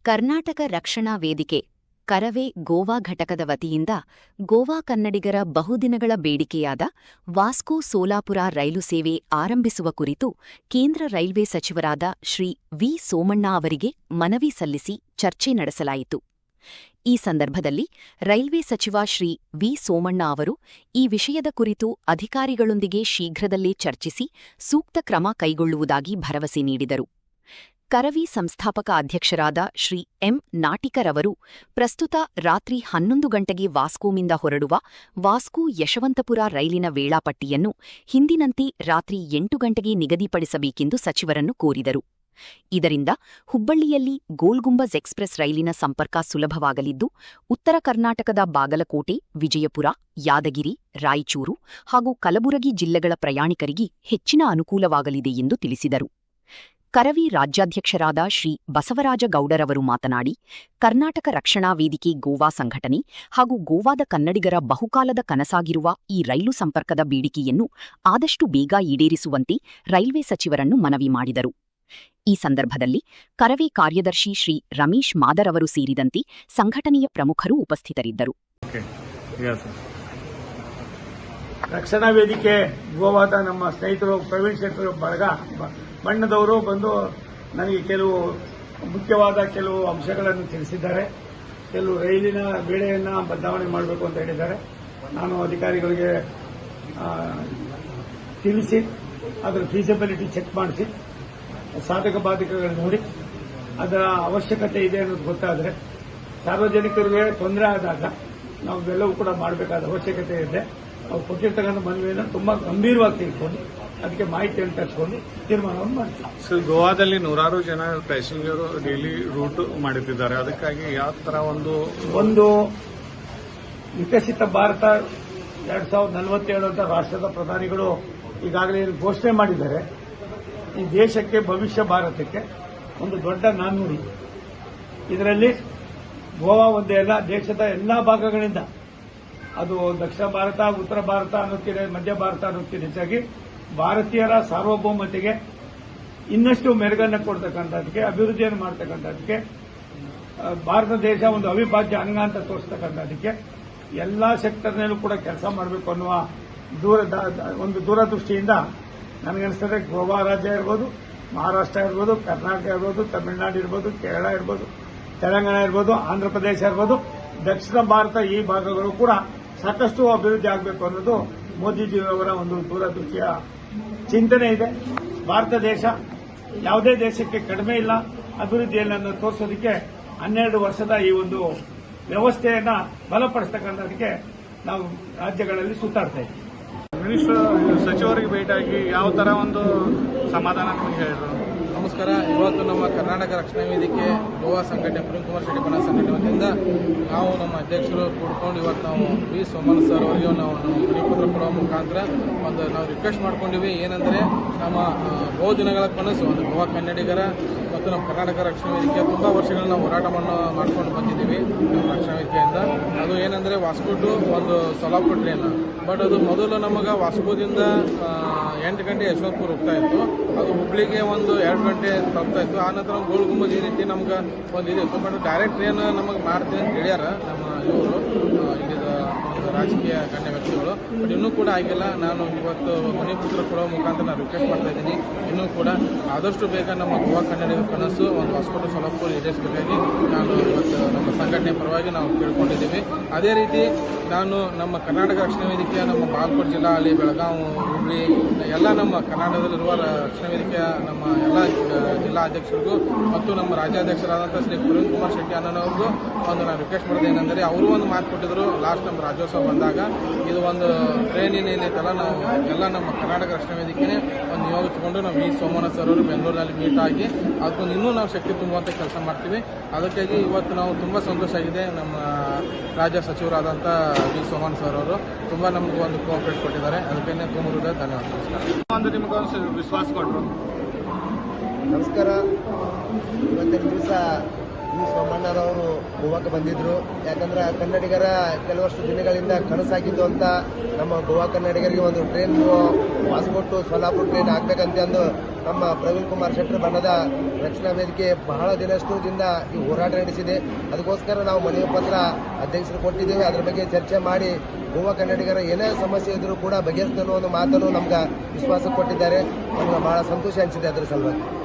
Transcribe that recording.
ಕರ್ನಾಟಕ ರಕ್ಷಣಾ ವೇದಿಕೆ ಕರವೇ ಗೋವಾ ಘಟಕದ ವತಿಯಿಂದ ಗೋವಾ ಕನ್ನಡಿಗರ ಬಹುದಿನಗಳ ಬೇಡಿಕೆಯಾದ ವಾಸ್ಕೋ ಸೋಲಾಪುರ ರೈಲು ಸೇವೆ ಆರಂಭಿಸುವ ಕುರಿತು ಕೇಂದ್ರ ರೈಲ್ವೆ ಸಚಿವರಾದ ಶ್ರೀ ವಿ ಸೋಮಣ್ಣ ಅವರಿಗೆ ಮನವಿ ಸಲ್ಲಿಸಿ ಚರ್ಚೆ ನಡೆಸಲಾಯಿತು. ಈ ಸಂದರ್ಭದಲ್ಲಿ ರೈಲ್ವೆ ಸಚಿವ ಶ್ರೀ ವಿ ಸೋಮಣ್ಣ ಅವರು ಈ ವಿಷಯದ ಕುರಿತು ಅಧಿಕಾರಿಗಳೊಂದಿಗೆ ಶೀಘ್ರದಲ್ಲೇ ಚರ್ಚಿಸಿ ಸೂಕ್ತ ಕ್ರಮ ಕೈಗೊಳ್ಳುವುದಾಗಿ ಭರವಸೆ ನೀಡಿದರು. ಕರವಿ ಸಂಸ್ಥಾಪಕ ಅಧ್ಯಕ್ಷರಾದ ಶ್ರೀ ಎಂ ನಾಟಿಕರವರು ಪ್ರಸ್ತುತ ರಾತ್ರಿ 11 ಗಂಟೆಗೆ ವಾಸ್ಕೋಮಿಂದ ಹೊರಡುವ ವಾಸ್ಕೋ ಯಶವಂತಪುರ ರೈಲಿನ ವೇಳಾಪಟ್ಟಿಯನ್ನು ಹಿಂದಿನಂತೆ ರಾತ್ರಿ 8 ಗಂಟೆಗೆ ನಿಗದಿಪಡಿಸಬೇಕೆಂದು ಸಚಿವರನ್ನು ಕೋರಿದರು. ಇದರಿಂದ ಹುಬ್ಬಳ್ಳಿಯಲ್ಲಿ ಗೋಲ್ಗುಂಬಜ್ ಎಕ್ಸ್‌ಪ್ರೆಸ್ ರೈಲಿನ ಸಂಪರ್ಕ ಸುಲಭವಾಗಲಿದ್ದು, ಉತ್ತರ ಕರ್ನಾಟಕದ ಬಾಗಲಕೋಟೆ, ವಿಜಯಪುರ, ಯಾದಗಿರಿ, ರಾಯಚೂರು ಹಾಗೂ ಕಲಬುರಗಿ ಜಿಲ್ಲೆಗಳ ಪ್ರಯಾಣಿಕರಿಗೆ ಹೆಚ್ಚಿನ ಅನುಕೂಲವಾಗಲಿದೆ ಎಂದು ತಿಳಿಸಿದರು. ಕರವಿ ರಾಜ್ಯಾಧ್ಯಕ್ಷರಾದ ಶ್ರೀ ಬಸವರಾಜ ಗೌಡರವರು ಮಾತನಾಡಿ, ಕರ್ನಾಟಕ ರಕ್ಷಣಾ ವೇದಿಕೆ ಗೋವಾ ಸಂಘಟನೆ ಹಾಗೂ ಗೋವಾದ ಕನ್ನಡಿಗರ ಬಹುಕಾಲದ ಕನಸಾಗಿರುವ ಈ ರೈಲು ಸಂಪರ್ಕದ ಬೇಡಿಕೆಯನ್ನು ಆದಷ್ಟು ಬೇಗ ಈಡೇರಿಸುವಂತೆ ರೈಲ್ವೆ ಸಚಿವರನ್ನು ಮನವಿ ಮಾಡಿದರು. ಈ ಸಂದರ್ಭದಲ್ಲಿ ಕರವೇ ಕಾರ್ಯದರ್ಶಿ ಶ್ರೀ ರಮೇಶ್ ಮಾದರ್ ಅವರು ಸೇರಿದಂತೆ ಸಂಘಟನೆಯ ಪ್ರಮುಖರು ಉಪಸ್ಥಿತರಿದ್ದರು. ರಕ್ಷಣಾ ವೇದಿಕೆ ಗೋವಾದ ನಮ್ಮ ಸ್ನೇಹಿತರು ಪ್ರವೀಣ್ ಶೆಟ್ಟರ್ ಬಳಗ ಬಣ್ಣದವರು ಬಂದು ನನಗೆ ಕೆಲವು ಮುಖ್ಯವಾದ ಕೆಲವು ಅಂಶಗಳನ್ನು ತಿಳಿಸಿದ್ದಾರೆ. ಕೆಲವು ರೈಲಿನ ವೇಳೆಯನ್ನು ಬದಲಾವಣೆ ಮಾಡಬೇಕು ಅಂತ ಹೇಳಿದ್ದಾರೆ. ನಾನು ಅಧಿಕಾರಿಗಳಿಗೆ ತಿಳಿಸಿ ಅದರ ಫೀಸಿಬಿಲಿಟಿ ಚೆಕ್ ಮಾಡಿಸಿ ಸಾಧಕ ಬಾಧಕಗಳು ನೋಡಿ ಅದರ ಅವಶ್ಯಕತೆ ಇದೆ ಅನ್ನೋದು ಗೊತ್ತಾದರೆ ಸಾರ್ವಜನಿಕರಿಗೆ ತೊಂದರೆ ಆದಾಗ ನಾವು ಎಲ್ಲವೂ ಕೂಡ ಮಾಡಬೇಕಾದ ಅವಶ್ಯಕತೆ ಇದೆ. ನಾವು ಕೊಟ್ಟಿರ್ತಕ್ಕಂಥ ಮನವಿಯನ್ನು ತುಂಬಾ ಗಂಭೀರವಾಗಿ ತೆಗೆದುಕೊಂಡು ಅದಕ್ಕೆ ಮಾಹಿತಿಯನ್ನು ತರಿಸಿಕೊಂಡು ತೀರ್ಮಾನವನ್ನು ಮಾಡ್ತೀವಿ. ಸರ್, ಗೋವಾದಲ್ಲಿ ನೂರಾರು ಜನ ಪ್ಯಾಸೆಂಜರ್ ಡೈಲಿ ರೂಟ್ ಮಾಡುತ್ತಿದ್ದಾರೆ. ಅದಕ್ಕಾಗಿ ಯಾವ ತರ ಒಂದು ವಿಕಸಿತ ಭಾರತ 2047 ಅಂತ ರಾಷ್ಟ್ರದ ಪ್ರಧಾನಿಗಳು ಈಗಾಗಲೇ ಘೋಷಣೆ ಮಾಡಿದ್ದಾರೆ. ಈ ದೇಶಕ್ಕೆ, ಭವಿಷ್ಯ ಭಾರತಕ್ಕೆ ಒಂದು ದೊಡ್ಡ ನಾಣ್ಣುಡಿ. ಇದರಲ್ಲಿ ಗೋವಾ ಒಂದೇ ಅಲ್ಲ, ದೇಶದ ಎಲ್ಲಾ ಭಾಗಗಳಿಂದ, ಅದು ದಕ್ಷಿಣ ಭಾರತ, ಉತ್ತರ ಭಾರತ ಅನ್ನೋದಕ್ಕಿಂತ ಮಧ್ಯ ಭಾರತ ಅನ್ನೋದಕ್ಕಿಂತ ಹೆಚ್ಚಾಗಿ ಭಾರತೀಯರ ಸಾರ್ವಭೌಮತೆಗೆ ಇನ್ನಷ್ಟು ಮೆರುಗನ್ನು ಕೊಡ್ತಕ್ಕಂಥದಕ್ಕೆ, ಅಭಿವೃದ್ಧಿಯನ್ನು ಮಾಡ್ತಕ್ಕಂಥದಕ್ಕೆ, ಭಾರತ ದೇಶ ಒಂದು ಅವಿಭಾಜ್ಯ ಅಂಗ ಅಂತ ತೋರಿಸ್ತಕ್ಕಂಥದಕ್ಕೆ ಎಲ್ಲಾ ಸೆಕ್ಟರ್ನಲ್ಲೂ ಕೂಡ ಕೆಲಸ ಮಾಡಬೇಕು ಅನ್ನುವ ಒಂದು ದೂರದೃಷ್ಟಿಯಿಂದ ನನಗನ್ನಿಸ್ತದೆ ಗೋವಾ ರಾಜ್ಯ ಇರ್ಬೋದು, ಮಹಾರಾಷ್ಟ್ರ ಇರ್ಬೋದು, ಕರ್ನಾಟಕ ಇರ್ಬೋದು, ತಮಿಳುನಾಡು ಇರ್ಬೋದು, ಕೇರಳ ಇರ್ಬೋದು, ತೆಲಂಗಾಣ ಇರ್ಬೋದು, ಆಂಧ್ರ ಪ್ರದೇಶ ಇರ್ಬೋದು, ದಕ್ಷಿಣ ಭಾರತ ಈ ಭಾಗಗಳು ಕೂಡ ಸಾಕಷ್ಟು ಅಭಿವೃದ್ಧಿ ಆಗಬೇಕು ಅನ್ನೋದು ಮೋದಿಜಿಯವರ ಒಂದು ದೂರದೃಷ್ಟಿಯ ಚಿಂತನೆ ಇದೆ. ಭಾರತ ದೇಶ ಯಾವುದೇ ದೇಶಕ್ಕೆ ಕಡಿಮೆ ಇಲ್ಲ, ಅಭಿವೃದ್ಧಿಯಲ್ಲಿ ಅನ್ನೋದು ತೋರಿಸೋದಕ್ಕೆ 12 ವರ್ಷದ ಈ ಒಂದು ವ್ಯವಸ್ಥೆಯನ್ನ ಬಲಪಡಿಸತಕ್ಕಂಥದಕ್ಕೆ ನಾವು ರಾಜ್ಯಗಳಲ್ಲಿ ಸುತ್ತಾಡ್ತಾ ಇದ್ದೀವಿ. ಮಿನಿಸ್ಟರ್ ಸಚಿವರಿಗೆ ಭೇಟಿಯಾಗಿ ಯಾವ ತರ ಒಂದು ಸಮಾಧಾನ ನಮಗೆ ಹೇಳಿದ್ರು. ನಮಸ್ಕಾರ. ಇವತ್ತು ನಮ್ಮ ಕರ್ನಾಟಕ ರಕ್ಷಣಾ ವೇದಿಕೆ ಗೋವಾ ಸಂಘಟನೆ, ಪ್ರೇಮ್ ಕುಮಾರ್ ಶೆಟ್ಟಿ ಬಣ ಸಂಘಟನೆ ವತಿಯಿಂದ ನಾವು ನಮ್ಮ ಅಧ್ಯಕ್ಷರು ಕೂಡ್ಕೊಂಡು ಇವತ್ತು ನಾವು ವಿ ಸೋಮಣ್ಣ ಸರ್ ಅವರಿಗೆ ನಾವು ಮಣಿಪತ್ರ ಕೊಡುವ ಮುಖಾಂತರ ನಾವು ರಿಕ್ವೆಸ್ಟ್ ಮಾಡ್ಕೊಂಡಿವಿ. ಏನಂದರೆ ನಮ್ಮ ಬಹುದಿನಗಳ ಕನಸು ಒಂದು ಗೋವಾ ಕನ್ನಡಿಗರ ಮತ್ತು ನಮ್ಮ ಕರ್ನಾಟಕ ರಕ್ಷಣಾ ವೇದಿಕೆ ತುಂಬ ವರ್ಷಗಳನ್ನ ನಾವು ಹೋರಾಟವನ್ನು ಮಾಡ್ಕೊಂಡು ಬಂದಿದ್ದೀವಿ ನಮ್ಮ ರಕ್ಷಣಾ ವೇದಿಕೆಯಿಂದ. ಅದು ಏನಂದರೆ ವಾಸ್ಕೋ ಟು ಒಂದು ಸೋಲಾಪುರ ಟ್ರೈನ್, ಬಟ್ ಅದು ಮೊದಲು ನಮಗೆ ವಾಸ್ಕೋದಿಂದ 8 ಗಂಟೆ ಯಶವಂತಪುರ ಹೋಗ್ತಾ ಇತ್ತು. ಅದು ಹುಬ್ಳಿಗೆ ಒಂದು 2 ಗಂಟೆ ತಲುಪ್ತಾ ಇತ್ತು. ಆ ನಂತರ ಗೋಲ್ಗುಂಬಜ್ ಈ ರೀತಿ ನಮ್ಗೆ ಒಂದು ಇದಿತ್ತು. ಬಟ್ ಡೈರೆಕ್ಟ್ ಟ್ರೈನ್ ನಮಗೆ ಮಾಡ್ತೀವಿ ಅಂತ ಹೇಳ್ಯಾರ ನಮ್ಮ ಇವರು ಇಲ್ಲಿದ ರಾಜಕೀಯ ಗಣ್ಯ ವ್ಯಕ್ತಿಗಳು. ಬಟ್ ಇನ್ನೂ ಕೂಡ ಆಗಿಲ್ಲ. ನಾನು ಇವತ್ತು ಮಣಿಪುತ್ರ ಕೊಡೋ ಮುಖಾಂತರ ನಾನು ರಿಕ್ವೆಸ್ಟ್ ಮಾಡ್ತಾ ಇದ್ದೀನಿ, ಇನ್ನೂ ಕೂಡ ಆದಷ್ಟು ಬೇಗ ನಮ್ಮ ಗೋವಾ ಕನ್ನಡಿಗರ ಕನಸು ಒಂದು ವಾಸ್ಕೋ ಟು ಸೋಲಾಪುರ ಈಡೇರಿಸಬೇಕಾಗಿ ನಾನು ಇವತ್ತು ನಮ್ಮ ಸಂಘಟನೆ ಪರವಾಗಿ ನಾವು ಕೇಳ್ಕೊಂಡಿದ್ದೀವಿ. ಅದೇ ರೀತಿ ನಾನು ನಮ್ಮ ಕರ್ನಾಟಕ ರಕ್ಷಣಾ ವೇದಿಕೆಯ ನಮ್ಮ ಬಾಗಲಕೋಟೆ ಜಿಲ್ಲಾ ಆಗಲಿ, ಬೆಳಗಾವಿ, ಹುಬ್ಬಳ್ಳಿ ಎಲ್ಲ ನಮ್ಮ ಕರ್ನಾಟಕದಲ್ಲಿರುವ ರಕ್ಷಣಾ ವೇದಿಕೆಯ ನಮ್ಮ ಎಲ್ಲ ಜಿಲ್ಲಾ ಅಧ್ಯಕ್ಷರಿಗೂ ಮತ್ತು ನಮ್ಮ ರಾಜ್ಯಾಧ್ಯಕ್ಷರಾದಂಥ ಶ್ರೀ ಪ್ರೇಮ್ ಕುಮಾರ್ ಶೆಟ್ಟಿ ಅಣ್ಣನವ್ರಿಗೂ ಒಂದು ನಾನು ರಿಕ್ವೆಸ್ಟ್ ಮಾಡಿದೆ. ಏನಂದರೆ ಅವರು ಒಂದು ಮಾತು ಕೊಟ್ಟಿದ್ರು ಲಾಸ್ಟ್ ನಮ್ಮ ರಾಜ್ಯೋತ್ಸವ ಬಂದಾಗ, ಇದು ಒಂದು ಟ್ರೈನ್ ಏನೈತಲ್ಲ, ನಾವು ಎಲ್ಲ ನಮ್ಮ ಕರ್ನಾಟಕ ರಕ್ಷಣಾ ವೇದಿಕೆನೇ ಒಂದು ನಿಯೋಗ ತಗೊಂಡು ನಾವು ವಿ ಸೋಮಣ್ಣ ಸರ್ ಅವರು ಬೆಂಗಳೂರಿನಲ್ಲಿ ಮೀಟ್ ಆಗಿ ಅದಕ್ಕೊಂದು ಇನ್ನೂ ನಾವು ಶಕ್ತಿ ತುಂಬುವಂಥ ಕೆಲಸ ಮಾಡ್ತೀವಿ. ಅದಕ್ಕಾಗಿ ಇವತ್ತು ನಾವು ತುಂಬ ಸಂತೋಷ ಆಗಿದೆ. ನಮ್ಮ ರಾಜ್ಯ ಸಚಿವರಾದಂಥ ವಿ ಸೋಮಣ್ಣ ಸರ್ ಅವರು ತುಂಬ ನಮಗೆ ಒಂದು ಕೋಆಪರೇಟ್ ಕೊಟ್ಟಿದ್ದಾರೆ. ಅದಕ್ಕೆ ತುಂಬ ಹೃದಯ ಧನ್ಯವಾದ. ನಿಮಗೊಂದು ವಿಶ್ವಾಸ ಕೊಟ್ಟರು. ನಮಸ್ಕಾರ. ಇವತ್ತಿನ ದಿವಸ ವಿ ಸೋಮಣ್ಣರವರು ಗೋವಾಕ್ಕೆ ಬಂದಿದ್ರು. ಯಾಕಂದ್ರೆ ಕನ್ನಡಿಗರ ಕೆಲವಷ್ಟು ದಿನಗಳಿಂದ ಕನಸಾಗಿದ್ದು ಅಂತ ನಮ್ಮ ಗೋವಾ ಕನ್ನಡಿಗರಿಗೆ ಒಂದು train Vasco to Solapur train ಆಗ್ಬೇಕಂತಂದು ನಮ್ಮ ಪ್ರವೀಣ್ ಕುಮಾರ್ ಶೆಟ್ಟರ್ ಬಣ್ಣದ ರಕ್ಷಣಾ ವೇದಿಕೆ ಬಹಳ ದಿನದಿಂದ ಈ ಹೋರಾಟ ನಡೆಸಿದೆ. ಅದಕ್ಕೋಸ್ಕರ ನಾವು ಮನವಿ ಪತ್ರ ಅಧ್ಯಕ್ಷರು ಕೊಟ್ಟಿದ್ದೇವೆ. ಅದರ ಬಗ್ಗೆ ಚರ್ಚೆ ಮಾಡಿ ಗೋವಾ ಕನ್ನಡಿಗರ ಏನೇ ಸಮಸ್ಯೆ ಇದ್ರೂ ಕೂಡ ಬಗೆಹರಿಸ್ತನ್ನೋ ಒಂದು ಮಾತನ್ನು ನಮ್ಗೆ ವಿಶ್ವಾಸ ಕೊಟ್ಟಿದ್ದಾರೆ. ನಮ್ಗೆ ಬಹಳ ಸಂತೋಷ ಅನಿಸಿದೆ ಅದರ ಸಲುವಾಗಿ.